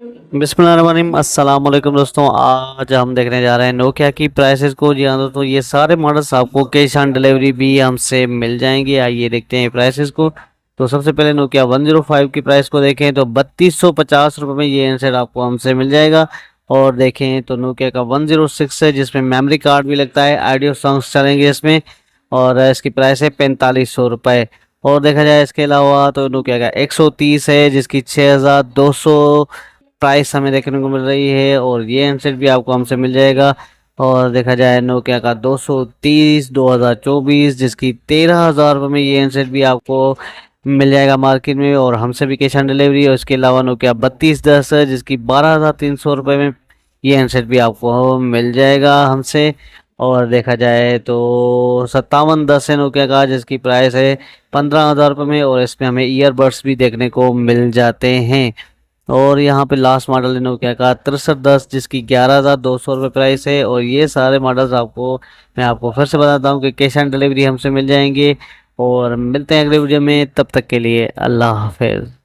बिस्मिल्लाहिर्रहमानिर्रहीम। अस्सलाम वालेकुम दोस्तों, आज हम देखने जा रहे हैं नोकिया की प्राइसेस को। जी हाँ दोस्तों, ये सारे मॉडल्स आपको कैश ऑन डिलीवरी भी हमसे मिल जाएंगे। आइए देखते हैं प्राइसेस को। तो सबसे पहले नोकिया 105 की प्राइस को देखें तो 3250 रुपये में ये हैंडसेट आपको हमसे मिल जाएगा। और देखें तो नोकिया का 106 है, जिसमें मेमोरी कार्ड भी लगता है, ऑडियो सॉन्ग्स चलेंगे इसमें, और इसकी प्राइस है 4500 रुपये। और देखा जाए इसके अलावा तो नोकिया का 130 है, जिसकी 6200 प्राइस हमें देखने को मिल रही है, और ये हैंडसेट भी आपको हमसे मिल जाएगा। और देखा जाए नोकिया का 230 2024, जिसकी 13,000 रुपये में ये हैंडसेट भी आपको मिल जाएगा मार्केट में, और हमसे भी कैश ऑन डिलीवरी। और इसके अलावा नोकिया 3210 है, जिसकी 12,300 रुपये में ये हैंडसेट भी आपको मिल जाएगा हमसे। और देखा जाए तो 5710 है नोकिया का, जिसकी प्राइस है 15,000 रुपये में, और इसमें हमें ईयरबड्स भी देखने को मिल जाते हैं। और यहाँ पे लास्ट मॉडल है नोकिया का 6310, जिसकी 11,200 रुपये प्राइस है। और ये सारे मॉडल्स आपको मैं आपको फिर से बताता हूँ कि कैश ऑन डिलीवरी हमसे मिल जाएंगे। और मिलते हैं अगले वीडियो में, तब तक के लिए अल्लाह हाफिज़।